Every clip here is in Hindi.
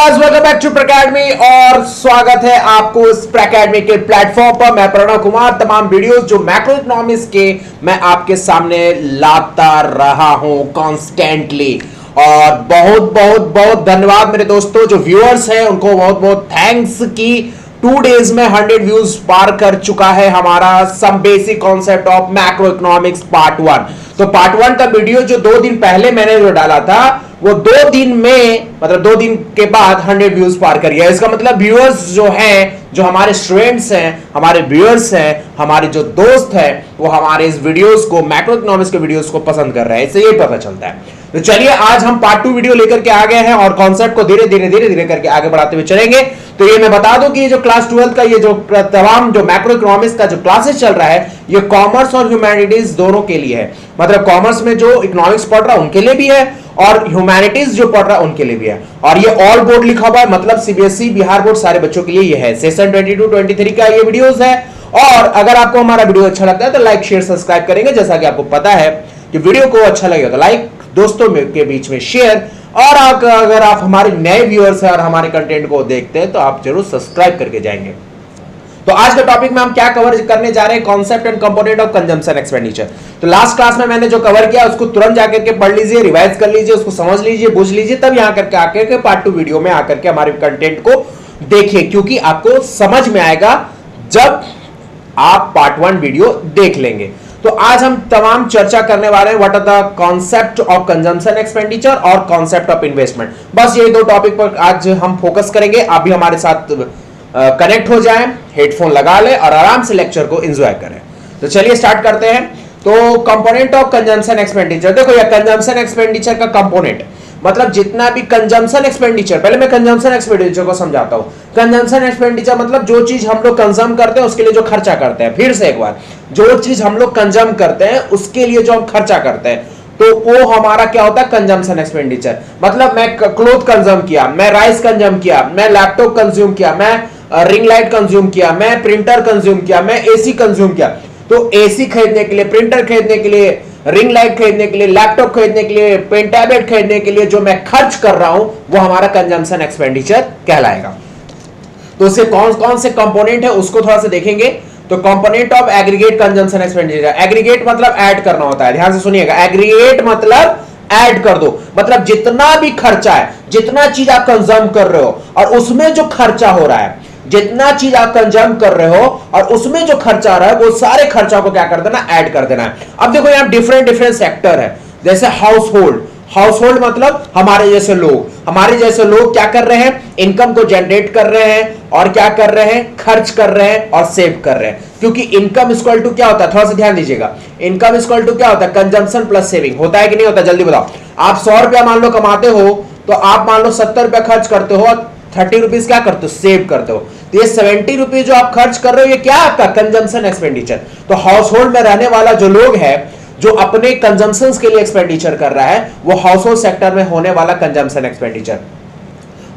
गाइस, वेलकम बैक टू प्रैकेडमी और स्वागत है आपको इस प्रैकेडमी के प्लेटफॉर्म पर। मैं प्रणव कुमार तमाम वीडियोस जो मैक्रो इकोनॉमिक्स के मैं आपके सामने लाता रहा हूं कॉन्स्टेंटली। और बहुत बहुत बहुत धन्यवाद मेरे दोस्तों जो व्यूअर्स हैं, उनको बहुत बहुत थैंक्स कि 2 डेज में 100 व्यूज पार कर चुका है हमारा some basic concept of macro economics part 1। तो पार्ट 1 का वीडियो जो 2 दिन पहले मैंने जो डाला था वो 2 दिन में, मतलब 2 दिन के बाद 100 व्यूज पार कर गया। इसका मतलब व्यूअर्स जो हैं, जो हमारे स्टूडेंट्स हैं, हमारे व्यूअर्स हैं, हमारे जो दोस्त हैं, वो हमारे इस वीडियोस को, मैक्रो इकोनॉमिक्स के वीडियोस को पसंद कर रहे हैं। इससे ये पता चलता है। तो चलिए आज हम पार्ट 2 वीडियो लेकर के आ गए हैं और कॉन्सेप्ट को धीरे धीरे करके आगे बढ़ाते हुए चलेंगे। तो ये मैं बता दूं कि ये जो क्लास 12 का ये जो तमाम जो मैक्रो इकोनॉमिक्स का जो क्लासेस चल रहा है, ये कॉमर्स और ह्यूमैनिटीज दोनों के लिए है। मतलब कॉमर्स में जो इकोनॉमिक्स पढ़ रहा है उनके लिए भी है और ह्यूमैनिटीज जो पढ़ रहा है उनके लिए भी है। और ये ऑल बोर्ड लिखा हुआ है, मतलब सीबीएसई, बिहार बोर्ड, सारे बच्चों के लिए ये है। सेशन 22-23 का ये वीडियोस है। और अगर आपको हमारा वीडियो अच्छा लगता है तो लाइक शेयर सब्सक्राइब करेंगे। जैसा कि आपको पता है कि वीडियो को अच्छा लगेगा तो लाइक, दोस्तों के बीच में शेयर, और अगर आप हमारे नए व्यूअर्स हैं और हमारे कंटेंट को देखते हैं तो आप जरूर सब्सक्राइब करके जाएंगे। तो आज के टॉपिक में हम क्या कवर करने जा रहे हैं, concept and component of consumption expenditure. तो लास्ट क्लास में मैंने जो कवर किया उसको तुरंत जाकर के पढ़ लीजिए, रिवाइज कर लीजिए, उसको समझ लीजिए, बुझ लीजिए, तब यहां करके आकर के पार्ट 2 वीडियो में आकर के हमारे कंटेंट को देखिए, क्योंकि आपको समझ में आएगा जब आप पार्ट 1 वीडियो देख लेंगे। तो आज हम तमाम चर्चा करने वाले हैं what are the concept of consumption expenditure और कॉन्सेप्ट ऑफ इन्वेस्टमेंट। बस ये 2 टॉपिक पर आज हम फोकस करेंगे। आप भी हमारे साथ कनेक्ट हो जाएं, हेडफोन लगा लें और आराम से लेक्चर को एंजॉय करें। तो चलिए स्टार्ट करते हैं। तो कंपोनेंट ऑफ कंजम्पशन एक्सपेंडिचर, देखो ये कंजम्पशन एक्सपेंडिचर का कंपोनेंट मतलब जितना भी कंजम्पशन एक्सपेंडिचर, पहले मैं कंजम्पशन एक्सपेंडिचर को समझाता हूं। कंजम्पशन एक्सपेंडिचर मतलब जो चीज हम लोग कंज्यूम करते हैं उसके लिए जो खर्चा करते हैं। फिर से एक बार, जो चीज हम लोग कंज्यूम करते हैं उसके लिए जो हम खर्चा करते हैं, तो वो हमारा क्या होता है, कंजम्पशन एक्सपेंडिचर। मतलब मैं क्लोथ कंज्यूम किया, मैं राइस कंज्यूम किया, मैं लैपटॉप कंज्यूम किया, मैं रिंग लाइट कंज्यूम किया, मैं प्रिंटर कंज्यूम किया, मैं एसी कंज्यूम किया। तो एसी खरीदने के लिए, प्रिंटर खरीदने के लिए, रिंग लाइट खरीदने के लिए, लैपटॉप खरीदने के लिए, पेन टैबलेट खरीदने के लिए जो मैं खर्च कर रहा हूं वो हमारा कंजम्पशन एक्सपेंडिचर कहलाएगा। तो उसके कौन कौन से कंपोनेंट है उसको थोड़ा सा देखेंगे। तो component of aggregate consumption expenditure, aggregate मतलब ऐड करना होता है, ध्यान से सुनिएगा। एग्रीगेट मतलब ऐड कर दो, मतलब जितना भी खर्चा है, जितना चीज आप कंज्यूम कर रहे हो और उसमें जो खर्चा हो रहा है, जितना चीज आप कंज्यूम कर रहे हो और उसमें जो खर्चा आ रहा है वो सारे खर्चा को क्या कर देना, ऐड कर देना है। अब देखो यहां डिफरेंट सेक्टर है, जैसे हाउस होल्ड मतलब हमारे जैसे लोग क्या कर रहे हैं, इनकम को जनरेट कर रहे हैं और क्या कर रहे हैं, खर्च कर रहे हैं और सेव कर रहे हैं। क्योंकि इनकम इक्वल टू क्या होता है, थोड़ा सा ध्यान दीजिएगा, इनकम इक्वल टू क्या होता है, कंजम्पशन प्लस सेविंग। होता है कि नहीं होता, जल्दी बताओ। आप 100 रुपया मान लो कमाते हो तो आप मान लो 70 रुपया खर्च करते हो, 30 रुपीज क्या करते हो, सेव करते हो। तो ये 70 रुपीज जो आप खर्च कर रहे हो ये क्या आपका कंजम्पशन एक्सपेंडिचर। तो हाउस होल्ड में रहने वाला जो लोग है, जो अपने कंजम्पशंस के लिए एक्सपेंडिचर कर रहा है, वो हाउस होल्ड सेक्टर में होने वाला कंजम्पशन एक्सपेंडिचर।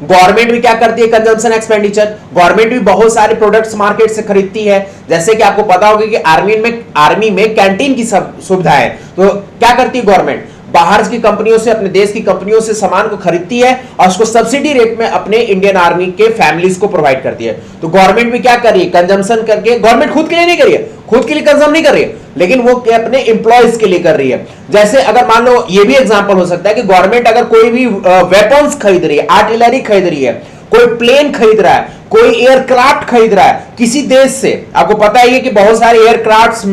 गवर्नमेंट भी क्या करती है, कंजम्पशन एक्सपेंडिचर। गवर्नमेंट भी बहुत सारे प्रोडक्ट्स मार्केट से खरीदती है। जैसे कि आपको पता होगा कि आर्मी में कैंटीन की सुविधा है। तो क्या करती है गवर्नमेंट, बाहर की कंपनियों से, अपने देश की कंपनियों से सामान को खरीदती है और उसको सब्सिडी रेट में अपने इंडियन आर्मी के फैमिलीज को प्रोवाइड करती है। तो गवर्नमेंट भी क्या कर रही है, कंजम्पशन करके, गवर्नमेंट खुद के लिए नहीं कर रही है, खुद के लिए कंज्यूम नहीं कर रही है, लेकिन वो अपने एम्प्लॉयज के लिए कर रही है। जैसे अगर मान लो, ये भी एग्जांपल हो सकता है कि गवर्नमेंट अगर कोई भी वेपन्स खरीद रही है, आर्टिलरी खरीद रही है, कोई प्लेन खरीद रहा है, कोई एयरक्राफ्ट खरीद रहा है किसी देश से। आपको पता ही है कि बहुत सारे एयरक्राफ्ट,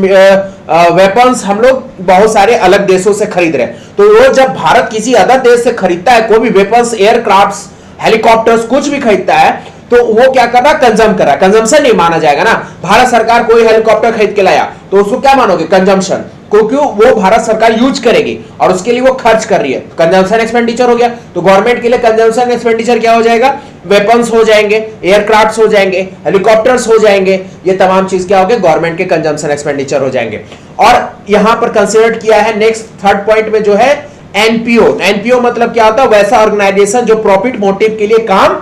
वेपन्स हम लोग बहुत सारे अलग देशों से खरीद रहे हैं। तो वो जब भारत किसी अदर देश से खरीदता है कोई भी वेपन्स, एयरक्राफ्ट, हेलीकॉप्टर्स, कुछ भी खरीदता है, तो वो क्या कर रहा है, कंज्यूम कर रहा है। कंजम्पशन नहीं माना जाएगा ना। भारत सरकार कोई हेलीकॉप्टर खरीद के लाया तो उसको क्या मानोगे, कंजम्पशन, क्योंकि वो भारत सरकार यूज करेगी और उसके लिए वो खर्च कर रही है। कंजम्पशन एक्सपेंडिचर हो गया। तो गवर्नमेंट के लिए कंजम्पशन एक्सपेंडिचर क्या हो जाएगा, वेपन्स हो जाएंगे, एयरक्राफ्ट्स हो जाएंगे, हेलीकॉप्टर्स हो जाएंगे। ये तमाम चीज क्या हो गए, गवर्नमेंट के कंजम्पशन एक्सपेंडिचर हो जाएंगे। और यहां पर कंसीडर किया है नेक्स्ट थर्ड पॉइंट में जो है एनपीओ मतलब क्या होता है, वैसा ऑर्गेनाइजेशन जो प्रॉफिट मोटिव के लिए काम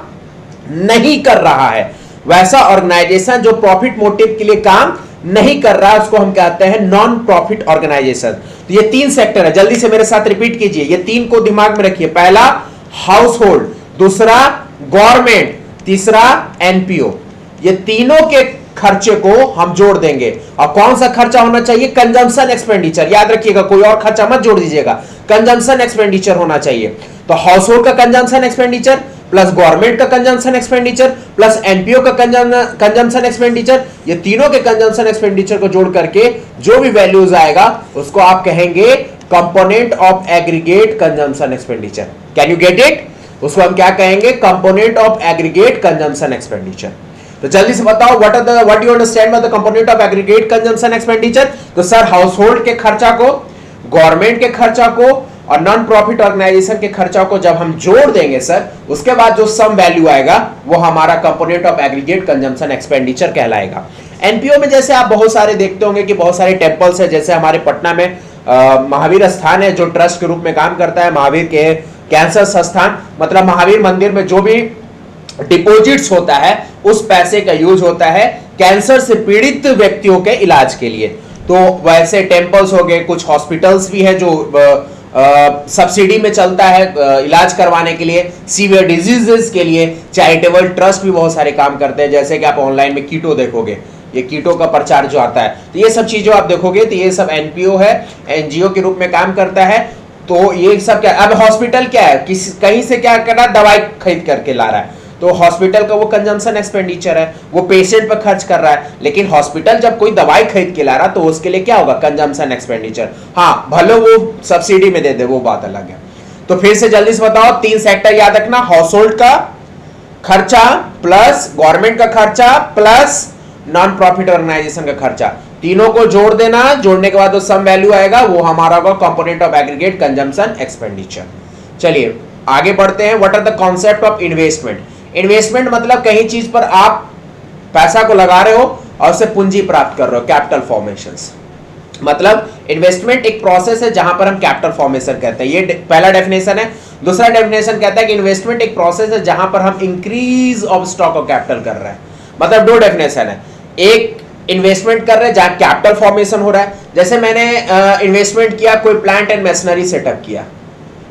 नहीं कर रहा है। वैसा ऑर्गेनाइजेशन जो प्रॉफिट मोटिव के लिए काम नहीं कर रहा है उसको हम कहते हैं नॉन प्रॉफिट ऑर्गेनाइजेशन। तो ये 3 सेक्टर है, जल्दी से मेरे साथ रिपीट कीजिए, ये 3 को दिमाग में रखिए। पहला हाउस होल्ड, दूसरा गवर्नमेंट, तीसरा एनपीओ। ये तीनों के खर्चे को हम जोड़ देंगे। और कौन सा खर्चा होना चाहिए? Consumption expenditure. याद रखिएगा, कोई और खर्चा मत जोड़ दीजिएगा, कंजम्पशन एक्सपेंडिचर होना चाहिए। तो हाउस होल्ड का कंजम्पशन एक्सपेंडिचर प्लस गवर्नमेंट का कंजम्पशन एक्सपेंडिचर प्लस एनपीओ का कंजम्पशन एक्सपेंडिचर, ये तीनों के कंजम्पशन एक्सपेंडिचर को जोड़ करके जो भी वैल्यूज आएगा उसको आप कहेंगे component of aggregate consumption expenditure. Can you get it? उसको हम क्या कहेंगे? Component of aggregate consumption expenditure. तो जल्दी से बताओ, what you understand by the component of aggregate consumption expenditure? तो सर, हाउस होल्ड के खर्चा को, गवर्नमेंट के खर्चा को और नॉन प्रॉफिट ऑर्गेनाइजेशन के खर्चा को जब हम जोड़ देंगे सर, उसके बाद जो सम वैल्यू आएगा वो हमारा component of aggregate consumption expenditure कहलाएगा। एनपीओ में जैसे आप बहुत सारे देखते होंगे कि बहुत सारे टेम्पल्स है, जैसे हमारे पटना में महावीर स्थान है जो ट्रस्ट के रूप में काम करता है, महावीर के कैंसर संस्थान, मतलब महावीर मंदिर में जो भी डिपॉजिट्स होता है उस पैसे का यूज होता है कैंसर से पीड़ित व्यक्तियों के इलाज के लिए। तो वैसे टेम्पल्स हो गए, कुछ हॉस्पिटल्स भी है जो सब्सिडी में चलता है इलाज करवाने के लिए, सीवियर डिजीजेस के लिए चैरिटेबल ट्रस्ट भी बहुत सारे काम करते हैं। जैसे कि आप ऑनलाइन में कीटो देखोगे, ये कीटो का प्रचार जो आता है, तो ये सब चीजें आप देखोगे तो ये सब एनपीओ है, एनजीओ के रूप में काम करता है। तो ये सब क्या, अब हॉस्पिटल क्या है, कहीं से क्या कर रहा है, दवाई खरीद करके ला रहा है, तो हॉस्पिटल का वो कंजम्पशन एक्सपेंडिचर है, वो पेशेंट पर खर्च कर रहा है। लेकिन हॉस्पिटल जब कोई दवाई खरीद के ला रहा तो उसके लिए क्या होगा? Consumption expenditure. हाँ, भले वो सब्सिडी में दे दे, वो बात अलग है। तो फिर से जल्दी से बताओ, 3 सेक्टर याद रखना, हाउस होल्ड का खर्चा प्लस गवर्नमेंट का खर्चा प्लस नॉन प्रॉफिट ऑर्गेनाइजेशन का खर्चा, तीनों को जोड़ देना। जोड़ने के बाद जो सम वैल्यू आएगा वो हमारा होगा component of aggregate consumption expenditure. चलिए आगे बढ़ते हैं। What are the concept of investment? Investment मतलब कहीं चीज पर आप पैसा को लगा रहे हो और उससे पूंजी प्राप्त कर रहे हो, कैपिटल फॉर्मेशंस। मतलब इन्वेस्टमेंट एक प्रोसेस है जहां पर हम कैपिटल फॉर्मेशन कहते हैं, ये पहला डेफिनेशन है। दूसरा डेफिनेशन कहता है कि इन्वेस्टमेंट एक प्रोसेस है जहां पर हम increase of stock of capital कर रहे हैं। मतलब 2 डेफिनेशन है, एक इन्वेस्टमेंट कर रहे हैं जहां कैपिटल फॉर्मेशन हो रहा है, जैसे मैंने इन्वेस्टमेंट किया, कोई प्लांट एंड मशीनरी सेटअप किया,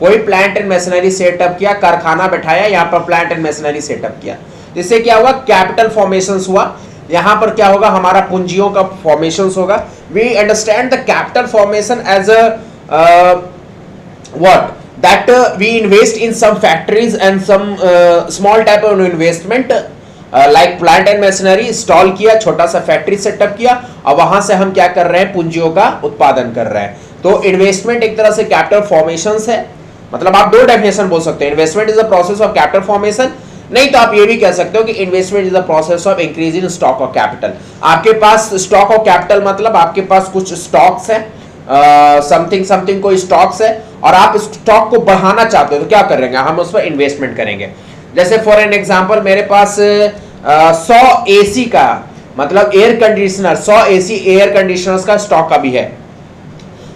कोई प्लांट एंड मशीनरी सेटअप किया, कारखाना बैठाया, यहां पर प्लांट एंड मशीनरी सेटअप किया, इससे क्या हुआ? कैपिटल फॉर्मेशंस हुआ। यहां पर क्या होगा? हमारा पूंजियों का फॉर्मेशंस होगा। We understand the capital formation as a what that we invest in some factories and some small type of investment like plant and machinery, install किया, छोटा सा फैक्ट्री सेटअप किया और वहां से हम क्या कर रहे हैं? पूंजियों का उत्पादन कर रहे हैं। तो इन्वेस्टमेंट एक तरह से कैपिटल फॉर्मेशंस है। मतलब आप 2 डेफिनेशन बोल सकते हैं, investment is a process of capital formation, नहीं तो आप ये भी कह सकते हो कि investment is a process of increase in stock of capital. आपके पास स्टॉक ऑफ कैपिटल मतलब आपके पास कुछ स्टॉक्स है, समथिंग समथिंग कोई स्टॉक्स है और आप स्टॉक को बढ़ाना चाहते हो, तो क्या करेंगे? हम उस पर इन्वेस्टमेंट करेंगे। जैसे फॉर एन एग्जांपल मेरे पास 100 एसी का, मतलब air conditioner, 100 AC air conditioners का स्टॉक अभी है,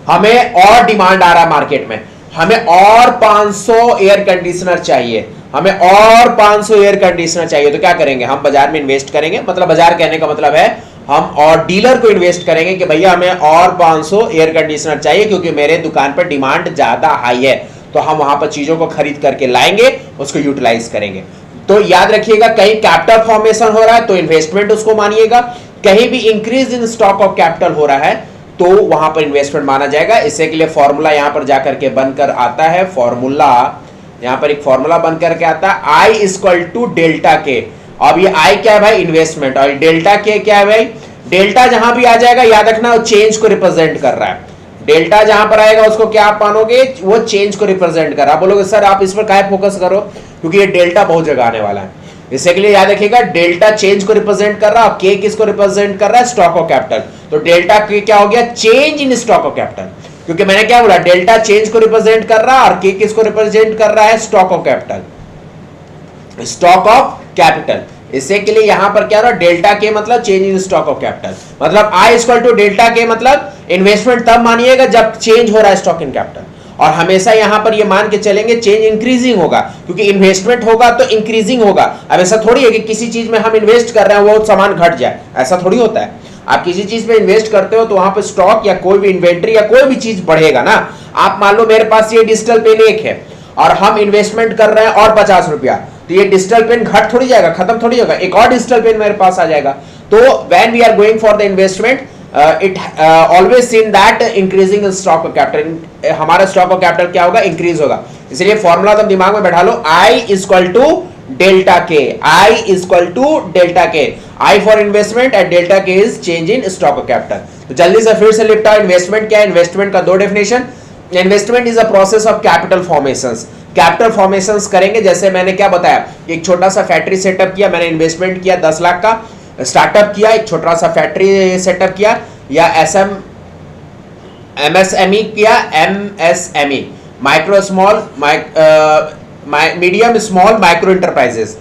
हमें और डिमांड आ रहा है मार्केट में, हमें और 500 एयर कंडीशनर चाहिए, हमें और 500 एयर कंडीशनर चाहिए, तो क्या करेंगे? हम बाजार में इन्वेस्ट करेंगे। मतलब बाजार कहने का मतलब है हम और डीलर को इन्वेस्ट करेंगे कि भैया हमें और 500 एयर कंडीशनर चाहिए क्योंकि मेरे दुकान पर डिमांड ज्यादा हाई है, तो हम वहां पर चीजों को खरीद करके लाएंगे, उसको यूटिलाइज करेंगे। तो याद रखिएगा, कहीं कैपिटल फॉर्मेशन हो रहा है तो इन्वेस्टमेंट उसको मानिएगा, कहीं भी increase in stock of capital हो रहा है तो वहां पर इन्वेस्टमेंट माना जाएगा। इससे के लिए फॉर्मूला यहां पर जाकर के बनकर आता है, फॉर्मूला यहां पर एक फॉर्मूला बनकर के आता है, I इक्वल टू डेल्टा के। अब ये I क्या है भाई? इन्वेस्टमेंट। और डेल्टा के क्या है भाई? डेल्टा जहां भी आ जाएगा याद रखना वो चेंज को रिप्रेजेंट कर रहा है। डेल्टा जहां पर आएगा उसको क्या आप मानोगे? वो चेंज को रिप्रेजेंट कर रहा है। बोलोगे सर आप इस पर काहे फोकस करो, क्योंकि ये डेल्टा बहुत जगह आने वाला है। इससे के लिए याद रखिएगा, डेल्टा चेंज को रिप्रेजेंट कर रहा है और के किसको रिप्रेजेंट कर रहा है? Stock of capital. तो डेल्टा के क्या हो गया? Change in stock of capital, क्योंकि मैंने क्या बोला? डेल्टा चेंज को रिप्रेजेंट कर रहा है और के किसको रिप्रेजेंट कर रहा है? Stock of capital, stock of capital. इससे के लिए यहां पर क्या रहा? डेल्टा के मतलब change in stock of capital. मतलब I इक्वल टू डेल्टा के मतलब इन्वेस्टमेंट तब मानिएगा जब चेंज हो रहा है स्टॉक इन कैपिटल, और हमेशा यहां पर ये मान के चलेंगे चेंज इंक्रीजिंग होगा, क्योंकि इन्वेस्टमेंट होगा तो इंक्रीजिंग होगा। अब ऐसा थोड़ी है कि किसी चीज में हम इन्वेस्ट कर रहे हैं वो सामान घट जाए, ऐसा थोड़ी होता है। आप किसी चीज में इन्वेस्ट करते हो तो वहां पर स्टॉक या कोई भी इन्वेंट्री या कोई भी चीज बढ़ेगा ना। आप मान लो मेरे पास ये डिजिटल पेन 1 है और हम इन्वेस्टमेंट कर रहे हैं और 50 रुपया, तो ये डिजिटल पेन घट थोड़ी जाएगा, खत्म थोड़ी होगा, एक और डिजिटल पेन मेरे पास आ जाएगा। तो when we are going for the investment it always seen that increasing in stock of capital, हमारा स्टॉक ऑफ कैपिटल क्या होगा, इंक्रीज होगा। इसलिए फॉर्मूला तुम दिमाग में बैठा लो, आई इक्वल टू डेल्टा के, आई इक्वल टू डेल्टा के, आई for investment and delta K is change in stock of capital. तो जल्दी से फिर से लिखता हूं, इन्वेस्टमेंट क्या है, इन्वेस्टमेंट का दो definition. Investment is a process of capital formations, capital formations करेंगे। जैसे मैंने क्या बताया, एक छोटा सा फैक्ट्री सेटअप किया, मैंने इन्वेस्टमेंट किया 10 लाख का, स्टार्टअप किया, एक छोटा सा फैक्ट्री सेटअप किया, या एमएसएमई किया, MSME micro small medium small micro enterprises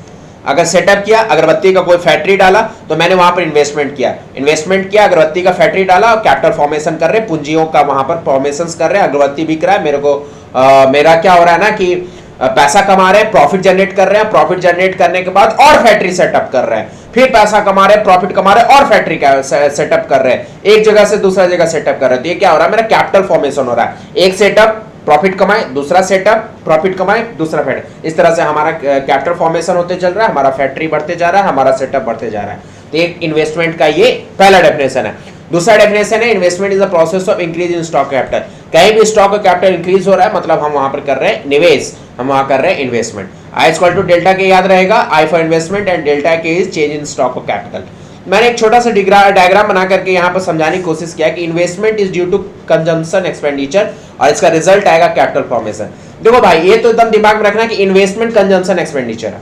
अगर सेटअप किया, अगरबत्ती का कोई फैक्ट्री डाला तो मैंने वहां पर इन्वेस्टमेंट किया, अगरबत्ती का फैक्ट्री डाला और कैपिटल फॉर्मेशन कर रहे, पूंजियों का वहां पर फॉर्मेशन कर रहे हैं, अगरबत्ती बिक रहा है, मेरे को मेरा क्या हो रहा है ना कि पैसा कमा रहे हैं, प्रॉफिट जनरेट कर रहे हैं, प्रॉफिट जनरेट करने के बाद और फैक्ट्री सेटअप कर रहे हैं, फिर पैसा कमा रहे हैं, प्रॉफिट कमा रहे हैं और फैक्ट्री का सेटअप कर रहे हैं, एक जगह से दूसरा जगह सेटअप कर रहे हैं। तो ये क्या हो रहा है, मेरा कैपिटल फॉर्मेशन हो रहा है, एक सेटअप प्रॉफिट कमाए, दूसरा सेटअप प्रॉफिट कमाए, दूसरा फैक्ट्री, इस तरह से हमारा कैपिटल फॉर्मेशन होते चल रहा है, हमारा फैक्ट्री बढ़ते जा रहा है, हमारा सेटअप बढ़ते जा रहा है। तो एक इन्वेस्टमेंट का ये पहला डेफिनेशन है। दूसरा डेफिनेशन है, investment is the process of increase in stock capital. कहीं भी स्टॉक का कैपिटल इंक्रीज हो रहा है मतलब हम वहां पर कर रहे हैं निवेश, हम वहां कर रहे हैं investment. I equal to delta K याद रहेगा, I for investment and delta K is change in stock of capital. मैंने एक छोटा सा डायग्राम बना करके यहाँ पर समझाने की कोशिश किया कि investment is due to consumption expenditure और इसका रिजल्ट आएगा कैपिटल फॉर्मेशन। देखो भाई ये तो एकदम दिमाग में रखना कि इन्वेस्टमेंट कंजम्पशन एक्सपेंडिचर है,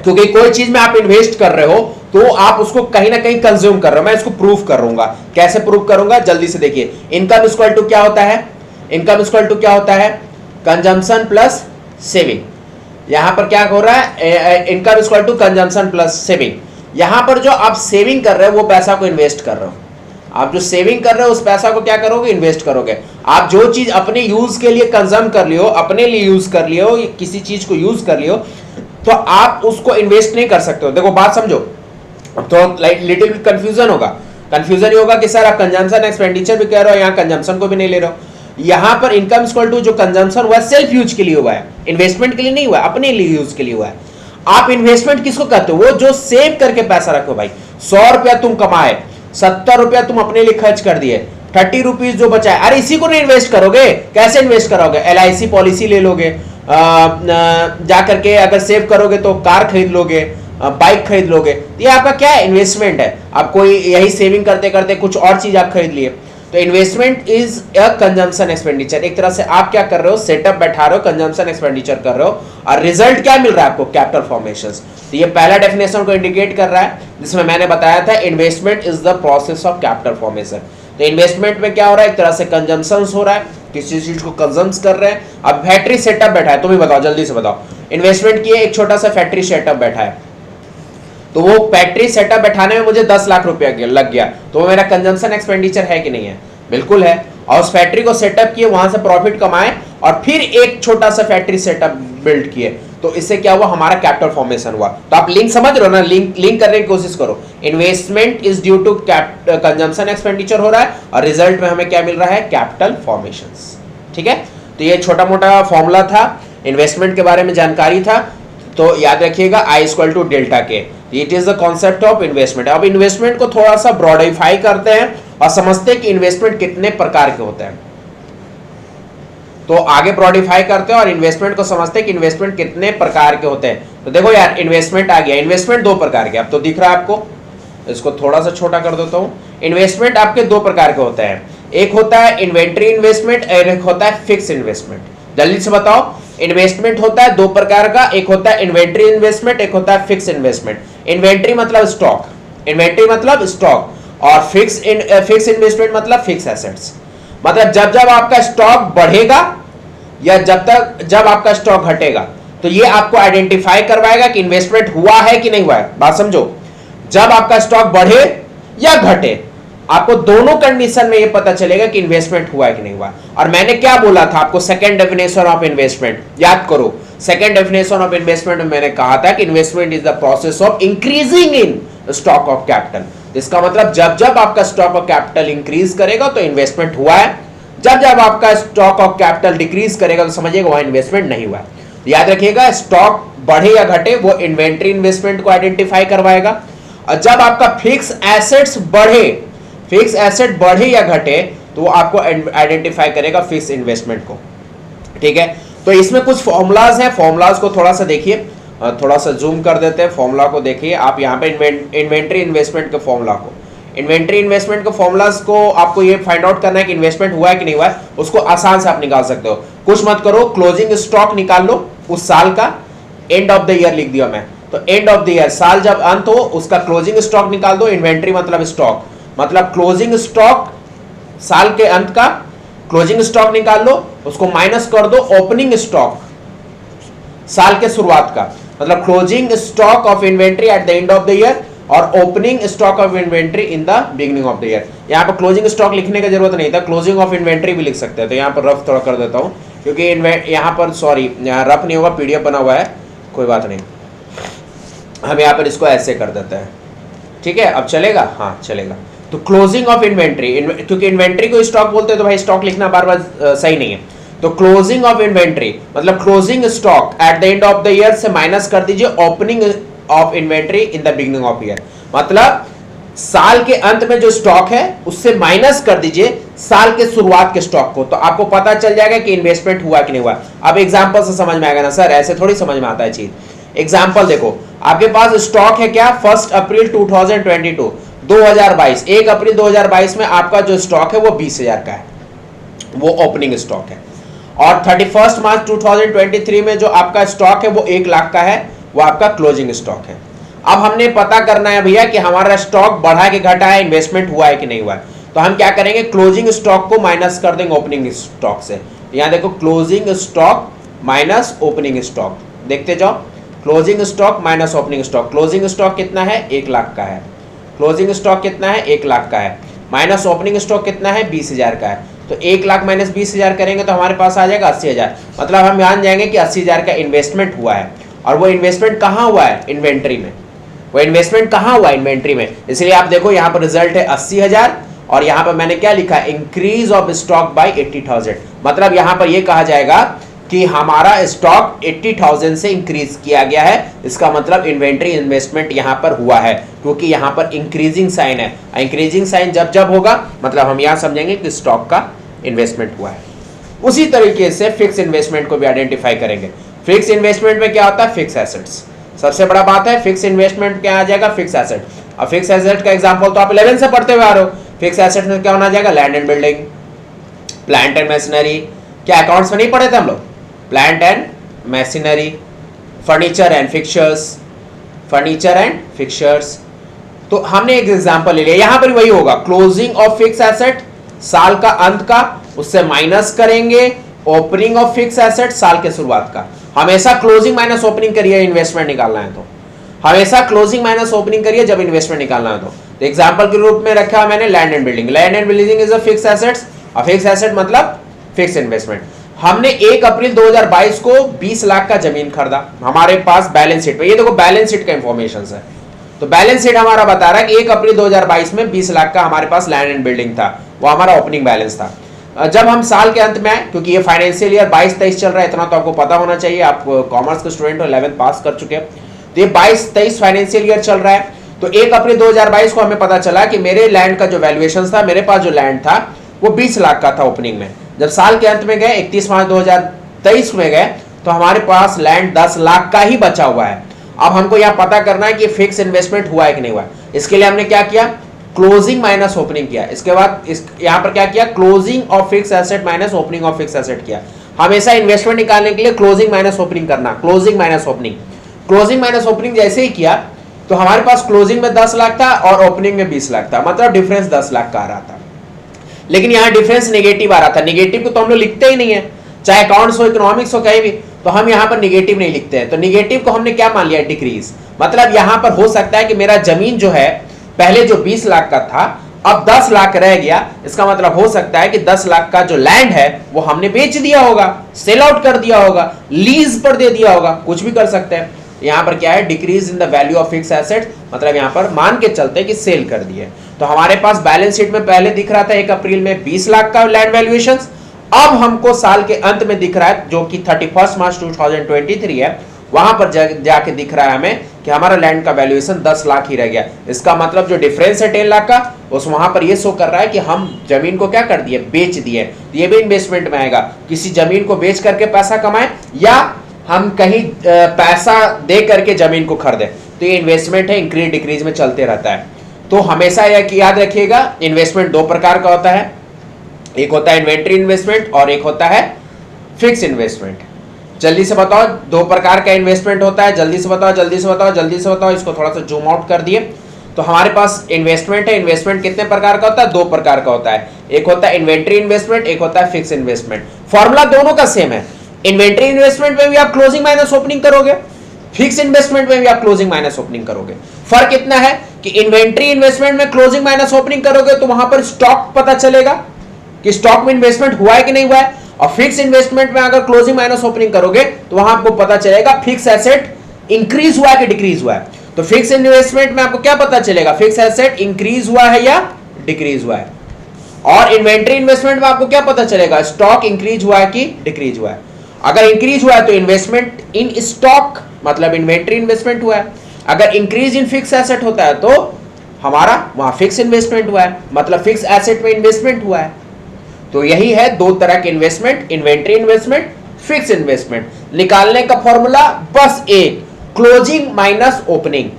क्योंकि कोई चीज में आप इन्वेस्ट कर रहे हो तो आप उसको कहीं ना कहीं कंज्यूम कर रहे हो। मैं इसको प्रूफ करूंगा, कैसे प्रूफ करूंगा जल्दी से देखिए। इनकम इक्वल टू क्या होता है, इनकम इक्वल टू क्या होता है, कंजम्पशन प्लस सेविंग। यहां पर क्या हो रहा है, income equal to consumption plus saving. यहां पर जो आप सेविंग कर रहे हो वो पैसा को इन्वेस्ट कर रहे हो, आप जो सेविंग कर रहे हो उस पैसा को क्या करोगे, इन्वेस्ट करोगे। आप जो चीज अपने यूज के लिए कंज्यूम कर लियो, अपने लिए यूज कर लियो, किसी चीज को यूज कर लियो, तो आप उसको इन्वेस्ट नहीं कर सकते हो। देखो बात समझो, तो लिटिल बिट कंफ्यूजन होगा, कंफ्यूजन ये होगा कि सर आप कंजम्पशन एक्सपेंडिचर भी कह रहे हो, यहाँ कंजम्पशन को भी नहीं ले रहे हो। यहाँ पर इनकम इक्वल टू जो कंजम्पशन हुआ सेल्फ यूज के लिए हुआ है, इन्वेस्टमेंट के लिए नहीं हुआ, अपने लिए यूज के लिए हुआ है। आप इन्वेस्टमेंट किसको कहते हो, वो जो सेव करके पैसा रखो भाई। 100 रुपया तुम कमाए, 70 रुपया तुम अपने लिए खर्च कर दिए, 30 रुपीज जो बचा है, अरे इसी को नहीं इन्वेस्ट करोगे, कैसे इन्वेस्ट करोगे, LIC पॉलिसी ले लोगे, जा करके अगर सेव करोगे तो कार खरीद लोगे, बाइक खरीद लोगे, ये आपका क्या है, इन्वेस्टमेंट है। आप कोई यही सेविंग करते करते कुछ और चीज आप खरीद लिए, तो investment is a consumption expenditure. एक तरह से आप क्या कर रहे हो, सेटअप बैठा रहे हो, कंजम्पशन एक्सपेंडिचर कर रहे हो, और रिजल्ट क्या मिल रहा है आपको, कैपिटल फॉर्मेशंस। तो ये पहला डेफिनेशन को इंडिकेट कर रहा है, जिसमें मैंने बताया था investment is the process of capital formation. तो इन्वेस्टमेंट में क्या हो रहा है, एक तरह से कंजम्पशन हो रहा है, किसी चीज को कंज्यूम कर रहे हैं। अब फैक्ट्री सेटअप बैठा है, तुम ही बताओ जल्दी से बताओ, इन्वेस्टमेंट किए, एक छोटा सा फैक्ट्री सेटअप बैठा है, तो वो फैक्ट्री सेटअप बैठाने में मुझे 10 लाख रुपया लग गया, तो वो मेरा कंजम्पशन एक्सपेंडिचर है कि नहीं है, बिल्कुल है। और उस फैक्ट्री को सेटअप किए, वहां से प्रॉफिट कमाए और फिर एक छोटा सा फैक्ट्री सेटअप बिल्ड किए, तो इससे क्या हुआ, हमारा कैपिटल फॉर्मेशन हुआ। तो आप लिंक समझ रहे हो ना, लिंक करने की कोशिश करो। Investment is due to consumption expenditure हो रहा है और रिजल्ट में हमें क्या मिल रहा है, कैपिटल फॉर्मेशंस। ठीक है, तो ये छोटा मोटा फॉर्मूला था, इन्वेस्टमेंट के बारे में जानकारी था, तो याद रखिएगा आई इक्वल टू डेल्टा के, it is the concept of investment. अब इन्वेस्टमेंट को थोड़ा सा ब्रॉडिफाई करते हैं और समझते हैं कि इन्वेस्टमेंट कितने प्रकार के होते हैं। तो आगे ब्रॉडिफाई करते हैं और इन्वेस्टमेंट को समझते हैं कि इन्वेस्टमेंट कितने प्रकार के होते हैं। तो देखो यार, इन्वेस्टमेंट आ गया, इन्वेस्टमेंट दो प्रकार के, अब तो दिख रहा है आपको, इसको थोड़ा सा छोटा कर देता हूं। इन्वेस्टमेंट आपके दो प्रकार के होते हैं, एक होता है इन्वेंट्री इन्वेस्टमेंट और एक होता है फिक्स इन्वेस्टमेंट। जल्दी से बताओ, इन्वेस्टमेंट होता है दो प्रकार का, एक होता है इन्वेंट्री इन्वेस्टमेंट, एक होता है फिक्स इन्वेस्टमेंट। इन्वेंट्री मतलब स्टॉक, इन्वेंट्री मतलब स्टॉक, और फिक्स इन्वेस्टमेंट मतलब फिक्स एसेट्स। मतलब जब जब आपका स्टॉक बढ़ेगा या जब आपका स्टॉक घटेगा, तो ये आपको आइडेंटिफाई करवाएगा कि इन्वेस्टमेंट हुआ है कि नहीं हुआ है। बात समझो, जब आपका स्टॉक बढ़े या घटे, आपको दोनों कंडीशन में ये पता चलेगा कि इन्वेस्टमेंट हुआ है कि नहीं हुआ। और मैंने क्या बोला था आपको, सेकंड डेफिनेशन ऑफ इन्वेस्टमेंट याद करो। सेकंड डेफिनेशन ऑफ इन्वेस्टमेंट में मैंने कहा था कि investment is the process of increasing in stock of capital. इसका मतलब जब जब आपका स्टॉक ऑफ कैपिटल इंक्रीज करेगा तो इन्वेस्टमेंट हुआ है, जब जब आपका स्टॉक ऑफ कैपिटल डिक्रीज करेगा तो समझिएगा वहां इन्वेस्टमेंट नहीं हुआ है। याद रखिएगा, स्टॉक बढ़े या घटे वो इन्वेंट्री इन्वेस्टमेंट को आइडेंटिफाई करवाएगा। और जब आपका फिक्स एसेट्स बढ़े या घटे तो वो आपको आइडेंटिफाई करेगा फिक्स इन्वेस्टमेंट को। ठीक है, तो इसमें कुछ फॉर्मूलाज हैं, फॉर्मूलाज को थोड़ा सा देखिए, थोड़ा सा जूम कर देते हैं, फॉर्मूला को देखिए आप यहाँ पे इन्वेंट्री इन्वेस्टमेंट के फॉर्मूला को, इन्वेंट्री इन्वेस्टमेंट के फॉर्मूलाज को आपको ये फाइंड आउट करना है कि इन्वेस्टमेंट हुआ है कि नहीं हुआ है। उसको आसान से आप निकाल सकते हो, कुछ मत करो, क्लोजिंग स्टॉक निकाल लो उस साल का, एंड ऑफ द ईयर लिख दिया मैं, तो एंड ऑफ द ईयर, साल जब अंत हो उसका क्लोजिंग स्टॉक निकाल दो। इन्वेंट्री मतलब स्टॉक, मतलब क्लोजिंग स्टॉक, साल के अंत का क्लोजिंग स्टॉक निकाल लो, उसको माइनस कर दो ओपनिंग स्टॉक साल के शुरुआत का, मतलब closing stock of inventory at the end of the year और opening stock of inventory in the beginning of the year. यहाँ पर क्लोजिंग स्टॉक लिखने की जरूरत नहीं था, क्लोजिंग ऑफ इन्वेंट्री भी लिख सकते हैं। तो यहाँ पर रफ थोड़ा कर देता हूँ क्योंकि यहाँ पर सॉरी यहाँ रफ नहीं होगा, पीडीएफ बना हुआ है, कोई बात नहीं, हम यहाँ पर इसको ऐसे कर देते हैं। ठीक है, अब चलेगा, हाँ चलेगा। तो क्लोजिंग ऑफ इन्वेंट्री, क्योंकि इन्वेंट्री को स्टॉक बोलते हैं तो भाई स्टॉक लिखना बार बार सही नहीं है, तो क्लोजिंग ऑफ इन्वेंट्री मतलब closing stock at the end of the year से माइनस कर दीजिए opening of inventory in the beginning of year, मतलब साल के अंत में जो स्टॉक है उससे माइनस कर दीजिए साल के शुरुआत के स्टॉक को, तो आपको पता चल जाएगा कि इन्वेस्टमेंट हुआ कि नहीं हुआ। अब एग्जांपल से समझ में आएगा ना सर, ऐसे थोड़ी समझ में आता है चीज। एग्जांपल देखो, आपके पास स्टॉक है क्या, 1 अप्रैल 2022, 1 अप्रैल 2022 में आपका जो स्टॉक है वो 20,000 का है, वो ओपनिंग स्टॉक है। और 31 मार्च 2023 में जो आपका स्टॉक है वो 1 लाख का है, वो आपका क्लोजिंग स्टॉक है। अब हमने पता करना है भैया कि हमारा स्टॉक बढ़ा के घटा है, इन्वेस्टमेंट हुआ है कि नहीं हुआ है। तो हम क्या करेंगे, क्लोजिंग स्टॉक को माइनस कर देंगे ओपनिंग स्टॉक से। यहां देखो, closing stock minus opening stock, देखते जाओ, closing stock minus opening stock. Closing stock कितना है, 1 लाख का है, क्लोजिंग स्टॉक कितना है, 1 लाख का है, माइनस ओपनिंग स्टॉक कितना है, 20,000 का है। तो 1 लाख माइनस 20,000 करेंगे तो हमारे पास आ जाएगा 80,000, मतलब हम मान जाएंगे कि 80,000 का इन्वेस्टमेंट हुआ है। और वो इन्वेस्टमेंट कहाँ हुआ है, इन्वेंट्री में, वो इन्वेस्टमेंट कहाँ हुआ है, इन्वेंट्री में। इसलिए आप देखो यहाँ पर रिजल्ट है 80,000 और यहाँ पर मैंने क्या लिखा, इंक्रीज ऑफ स्टॉक बाय 80,000, मतलब यहाँ पर ये कहा जाएगा कि हमारा स्टॉक 80,000 से इंक्रीज किया गया है। इसका मतलब इन्वेंट्री इन्वेस्टमेंट यहाँ पर हुआ है, क्योंकि यहाँ पर इंक्रीजिंग साइन है। इंक्रीजिंग साइन जब जब होगा मतलब हम यहाँ समझेंगे कि स्टॉक का इन्वेस्टमेंट हुआ है। उसी तरीके से फिक्स इन्वेस्टमेंट को भी आइडेंटिफाई करेंगे। फिक्स इन्वेस्टमेंट में क्या होता है, फिक्स एसेट्स, सबसे बड़ा बात है। फिक्स इन्वेस्टमेंट क्या आ जाएगा, फिक्स एसेट। अब फिक्स एसेट का एग्जांपल तो आप 11 से पढ़ते हुए आ रहे हो। फिक्स एसेट में क्या होना जाएगा, land and building, plant and machinery. क्या अकाउंट्स में नहीं पढ़े थे हम लोग, plant and machinery, furniture and fixtures, furniture and fixtures. तो हमने एक एग्जांपल ले लिया, यहां पर वही होगा, क्लोजिंग ऑफ फिक्स एसेट साल का अंत का, उससे माइनस करेंगे ओपनिंग ऑफ फिक्स एसेट साल के शुरुआत का। हमेशा क्लोजिंग माइनस ओपनिंग करिए इन्वेस्टमेंट निकालना है तो, हमेशा क्लोजिंग माइनस ओपनिंग करिए जब इन्वेस्टमेंट निकालना है तो एग्जांपल के रूप में रखा मैंने land and building. Land and building is a fix assets, और फिक्स एसेट मतलब फिक्स इन्वेस्टमेंट। हमने 1 अप्रैल 2022 को 20 लाख का जमीन खरीदा, हमारे पास बैलेंस शीट में, ये देखो बैलेंस शीट का इंफॉर्मेशन है, तो बैलेंस शीट हमारा बता रहा है कि 1 अप्रैल 2022 में 20 लाख का हमारे पास लैंड एंड बिल्डिंग था, वो हमारा ओपनिंग बैलेंस था। जब हम साल के अंत में आए, क्योंकि ये फाइनेंशियल ईयर 22-23 चल रहा है, इतना तो आपको पता होना चाहिए, आप कॉमर्स के स्टूडेंट हो, 11th पास कर चुके हैं, तो ये 22-23 फाइनेंशियल ईयर चल रहा है। तो 1 अप्रैल 2022 को हमें पता चला कि मेरे लैंड का जो वैल्यूएशन था, मेरे पास जो लैंड था वो 20 लाख का था ओपनिंग में। जब साल के अंत में गए 31 मार्च 2023 में गए तो हमारे पास लैंड 10 लाख का ही बचा हुआ है। अब हमको यहाँ पता करना है कि फिक्स इन्वेस्टमेंट हुआ है कि नहीं हुआ है। इसके लिए हमने क्या किया, क्लोजिंग माइनस ओपनिंग किया। इसके बाद यहाँ पर क्या किया, closing of fix asset minus opening of fix asset किया। हमेशा इन्वेस्टमेंट निकालने के लिए क्लोजिंग माइनस ओपनिंग करना, closing minus opening. Closing minus opening जैसे ही किया तो हमारे पास क्लोजिंग में 10 लाख था और ओपनिंग में 20 लाख था, मतलब डिफरेंस 10 लाख का आ रहा था। लेकिन यहाँ डिफरेंस नेगेटिव आ रहा था। नेगेटिव को तो हम लोग लिखते ही नहीं है, चाहे अकाउंट्स हो, इकोनॉमिक्स हो, कहीं भी, तो हम यहाँ पर नेगेटिव नहीं लिखते हैं। तो नेगेटिव को हमने क्या मान लिया, डिक्रीज। मतलब यहाँ पर हो सकता है कि मेरा जमीन जो है पहले जो 20 लाख का था अब 10 लाख रह गया, इसका मतलब हो सकता है कि 10 लाख का जो लैंड है वो हमने बेच दिया होगा, सेल आउट कर दिया होगा, लीज पर दे दिया होगा, कुछ भी कर सकते हैं। यहाँ पर क्या है, decrease in the value of fix asset, मतलब यहाँ पर मान के चलते कि सेल कर दिए। तो हमारे पास बैलेंस शीट में पहले दिख रहा था 1 अप्रैल में 20 लाख का लैंड वैल्यूएशन, अब हमको साल के अंत में दिख रहा है जो कि 31 मार्च 2023 है, वहां पर जाके दिख रहा है हमें कि हमारा लैंड का वैल्यूएशन 10 लाख ही रह गया। इसका मतलब जो डिफरेंस है 10 लाख का, उस वहां पर ये शो कर रहा है कि हम जमीन को क्या कर दिए, बेच दिए। ये भी इन्वेस्टमेंट में आएगा, किसी जमीन को बेच करके पैसा कमाए या हम कहीं पैसा दे करके जमीन को खरीदे, तो ये इन्वेस्टमेंट है, इंक्रीज डिक्रीज में चलते रहता है। तो हमेशा यह याद रखिएगा, इन्वेस्टमेंट दो प्रकार का होता है, एक होता है इन्वेंट्री इन्वेस्टमेंट और एक होता है फिक्स इन्वेस्टमेंट। जल्दी से बताओ, दो प्रकार का इन्वेस्टमेंट होता है, जल्दी से बताओ, जल्दी से बताओ, जल्दी से बताओ। इसको थोड़ा सा जूम आउट कर दिए तो हमारे पास इन्वेस्टमेंट है। इन्वेस्टमेंट कितने प्रकार का होता है, दो प्रकार का होता है, एक होता है इन्वेंट्री इन्वेस्टमेंट, एक होता है फिक्स इन्वेस्टमेंट। फॉर्मूला दोनों का सेम है। इन्वेंट्री इन्वेस्टमेंट में भी आप क्लोजिंग माइनस ओपनिंग करोगे, फिक्स इन्वेस्टमेंट में भी आप क्लोजिंग माइनस ओपनिंग करोगे। फर्क इतना है कि इन्वेंट्री इन्वेस्टमेंट में क्लोजिंग माइनस ओपनिंग करोगे तो वहां पर स्टॉक पता चलेगा कि स्टॉक में इन्वेस्टमेंट हुआ है कि नहीं हुआ है, और फिक्स इन्वेस्टमेंट में अगर क्लोजिंग माइनस ओपनिंग करोगे तो वहां आपको पता चलेगा फिक्स एसेट इंक्रीज हुआ है कि डिक्रीज हुआ है। तो फिक्स इन्वेस्टमेंट में आपको क्या पता चलेगा, फिक्स एसेट इंक्रीज हुआ है या डिक्रीज हुआ है। और इन्वेंट्री इन्वेस्टमेंट में आपको क्या पता चलेगा, स्टॉक इंक्रीज हुआ है कि डिक्रीज हुआ है। अगर इंक्रीज हुआ है तो इन्वेस्टमेंट इन स्टॉक मतलब इन्वेंट्री इन्वेस्टमेंट हुआ है, अगर इंक्रीज इन फिक्स एसेट होता है तो हमारा वहां फिक्स इन्वेस्टमेंट हुआ है, मतलब फिक्स एसेट में इन्वेस्टमेंट हुआ है। तो यही है दो तरह के investment, inventory investment, fix investment. निकालने का फॉर्मूला बस एक, closing minus opening.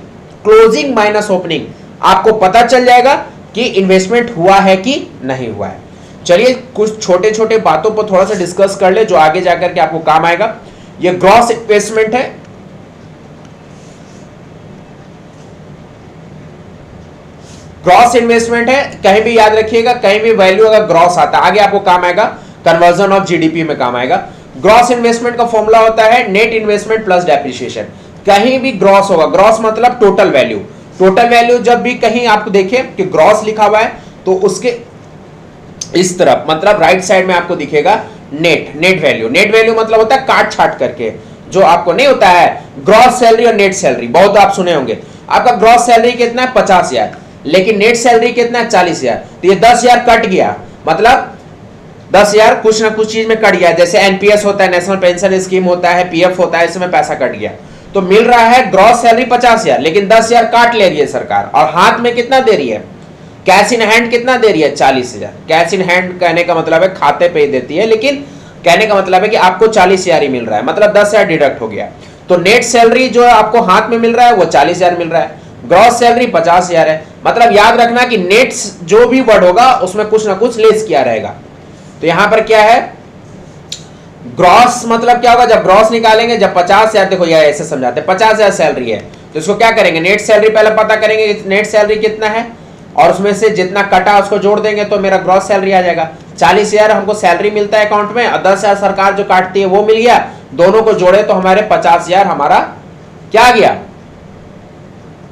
Closing minus opening, आपको पता चल जाएगा कि इन्वेस्टमेंट हुआ है कि नहीं हुआ है। चलिए कुछ छोटे छोटे बातों पर थोड़ा सा डिस्कस कर ले जो आगे जाकर के आपको काम आएगा। ये ग्रॉस इन्वेस्टमेंट है, ग्रॉस इन्वेस्टमेंट है। कहीं भी याद रखिएगा, कहीं भी वैल्यू अगर ग्रॉस आता है आगे आपको काम आएगा, कन्वर्जन ऑफ जीडीपी में काम आएगा। ग्रॉस इन्वेस्टमेंट का फॉर्मूला होता है नेट इन्वेस्टमेंट प्लस डेप्रिसिएशन। कहीं भी ग्रॉस होगा, ग्रॉस मतलब टोटल वैल्यू। टोटल वैल्यू जब भी कहीं आपको देखे कि ग्रॉस लिखा हुआ है तो उसके इस तरफ मतलब राइट साइड में आपको दिखेगा net, net value. Net value मतलब होता है काट छाट करके, जो आपको नहीं होता है ग्रॉस सैलरी और नेट सैलरी, बहुत आप सुने होंगे। आपका ग्रॉस सैलरी कितना है, 50,000, लेकिन नेट सैलरी कितना है, 40,000। तो ये 10,000 कट गया, मतलब 10,000 कुछ ना कुछ चीज में कट गया। जैसे एनपीएस होता है, नेशनल पेंशन स्कीम होता है, पीएफ होता है, इसमें पैसा कट गया। तो मिल रहा है ग्रॉस सैलरी 50,000, लेकिन 10,000 काट ले रही है सरकार, और हाथ में कितना दे रही है, कैश इन हैंड कितना दे रही है, 40,000। कैश इन हैंड कहने का मतलब है खाते पे ही देती है, लेकिन कहने का मतलब है कि आपको 40,000 ही मिल रहा है, मतलब 10,000 डिडक्ट हो गया। तो नेट सैलरी जो आपको हाथ में मिल रहा है वो 40,000 मिल रहा है, ग्रॉस सैलरी 50,000 है। मतलब याद रखना कि नेट जो भी वर्ड होगा उसमें कुछ ना कुछ लेस किया रहेगा। तो यहां पर क्या है, ग्रॉस मतलब क्या होगा, जब ग्रॉस निकालेंगे, जब 50,000, देखो ये ऐसे समझाते हैं, 50,000 सैलरी है तो इसको क्या करेंगे, नेट सैलरी पहले पता करेंगे नेट सैलरी कितना है, और उसमें से जितना कटा उसको जोड़ देंगे तो मेरा ग्रॉस सैलरी आ जाएगा। 40,000 हमको सैलरी मिलता है अकाउंट में, और 10,000 सरकार जो काटती है वो मिल गया, दोनों को जोड़े तो हमारे 50,000 हमारा क्या आ गया,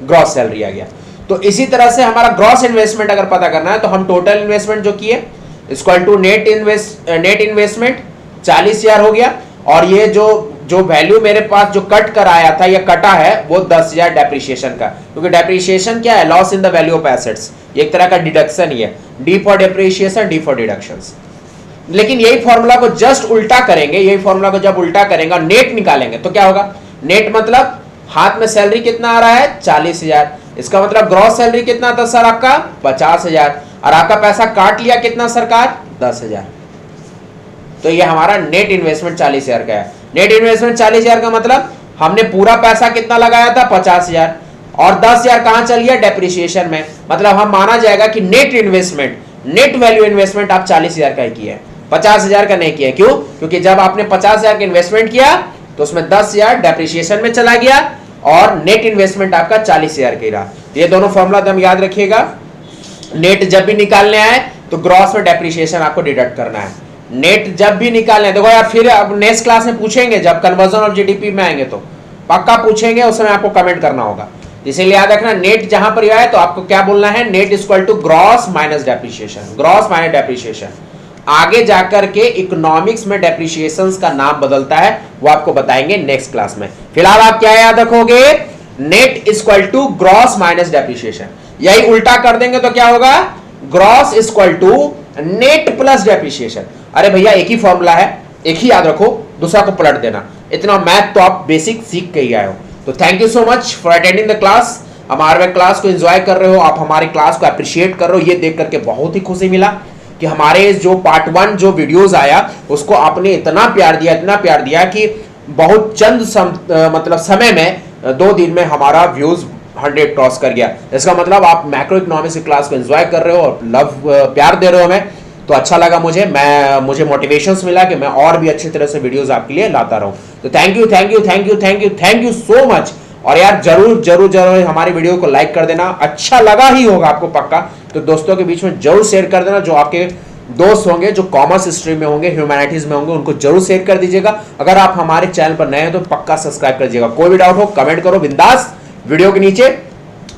ग्रॉस सैलरी आ गया। तो इसी तरह से हमारा ग्रॉस इन्वेस्टमेंट अगर पता करना है तो हम टोटल इन्वेस्टमेंट जो किए इक्वल टू नेट इन्वेस्टमेंट 40,000 हो गया, और ये जो वैल्यू मेरे पास जो कट कर आया था या कटा है वो 10,000 डेप्रिसिएशन का, क्योंकि डेप्रिसिएशन क्या है, loss in the value of assets, एक तरह का डिडक्शन ही है, D for depreciation, D for deductions. लेकिन यही फॉर्मूला को जस्ट उल्टा करेंगे, यही फॉर्मूला को जब उल्टा करेंगे और नेट निकालेंगे तो क्या होगा, नेट मतलब हाथ में सैलरी कितना आ रहा है, 40,000, इसका मतलब ग्रॉस सैलरी कितना था सर आपका, 50,000, और आपका पैसा काट लिया कितना सरकार, 10,000। तो ये हमारा नेट इन्वेस्टमेंट 40,000 का है। नेट इन्वेस्टमेंट 40,000 का मतलब हमने पूरा पैसा कितना लगाया था, 50,000, और 10,000 कहां चल गया, डेप्रिसिएशन में। मतलब हम माना जाएगा कि net investment, net value investment आप 40,000 का ही किया है, 50,000 का नहीं किया। क्यों, क्योंकि जब आपने 50,000 का इन्वेस्टमेंट किया तो उसमें 10,000 डेप्रिसिएशन में चला गया, और नेट इन्वेस्टमेंट आपका 40,000 का ही रहा। ये दोनों फॉर्मूला हम याद रखिएगा। नेट जब भी निकालने आए तो ग्रॉस में डेप्रिसिएशन आपको डिडक्ट करना है। नेट जब भी निकालने, देखो यार फिर अब नेक्स्ट क्लास में पूछेंगे, जब कन्वर्जन ऑफ जीडीपी में आएंगे तो पक्का पूछेंगे, उस समय आपको कमेंट करना होगा। इसीलिए याद रखना नेट जहां पर आए तो आपको क्या बोलना है, net equal to gross minus depreciation, gross minus depreciation. आगे जाकर के इकोनॉमिक्स में डेप्रिसिएशंस का नाम बदलता है, वो आपको बताएंगे नेक्स्ट क्लास में। फिलहाल आप क्या याद रखोगे, net equal to gross minus depreciation. यही उल्टा कर देंगे तो क्या होगा, gross equal to net plus depreciation. अरे भैया एक ही फॉर्मूला है, एक ही याद रखो, दूसरा को पलट देना, इतना मैथ तो आप बेसिक सीख के ही आए हो। तो thank you so much for attending the class. हमारे क्लास को एंजॉय कर रहे हो, आप हमारी क्लास को अप्रिशिएट कर रहे हो, ये देख करके बहुत ही खुशी मिला कि हमारे जो पार्ट 1 जो वीडियोस आया उसको आपने इतना प्यार दिया कि बहुत चंद मतलब समय में 2 दिन में हमारा व्यूज 100 क्रॉस कर गया। इसका मतलब आप मैक्रो इकोनॉमिक्स की क्लास को एंजॉय कर रहे हो और प्यार दे रहे हो हमें, तो अच्छा लगा मुझे मोटिवेशंस मिला कि मैं और भी अच्छी तरह से वीडियोस आपके लिए लाता रहूं। तो थैंक यू सो मच। और यार जरूर हमारी वीडियो को लाइक कर देना, अच्छा लगा ही होगा आपको पक्का, तो दोस्तों के बीच में जरूर शेयर कर देना। जो आपके दोस्त होंगे जो कॉमर्स स्ट्रीम में होंगे, ह्यूमैनिटीज में होंगे, उनको जरूर शेयर कर दीजिएगा। अगर आप हमारे चैनल पर नए हैं तो पक्का सब्सक्राइब कर दीजिएगा। कोई भी डाउट हो कमेंट करो बिंदास वीडियो के नीचे,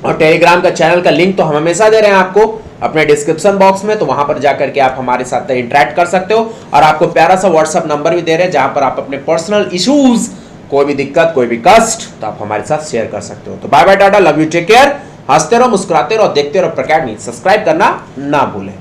और टेलीग्राम का चैनल का लिंक तो हम हमेशा दे रहे हैं आपको अपने डिस्क्रिप्शन बॉक्स में, तो वहां पर जाकर के आप हमारे साथ इंटरेक्ट कर सकते हो। और आपको प्यारा सा व्हाट्सएप नंबर भी दे रहे हैं जहां पर आप अपने पर्सनल इश्यूज, कोई भी दिक्कत, कोई भी कष्ट, तो आप हमारे साथ शेयर कर सकते हो। तो bye bye, tata, love you, take care, हंसते रहो, मुस्कुराते रहो, देखते रहो प्रैकेडमी, सब्सक्राइब करना ना भूलें।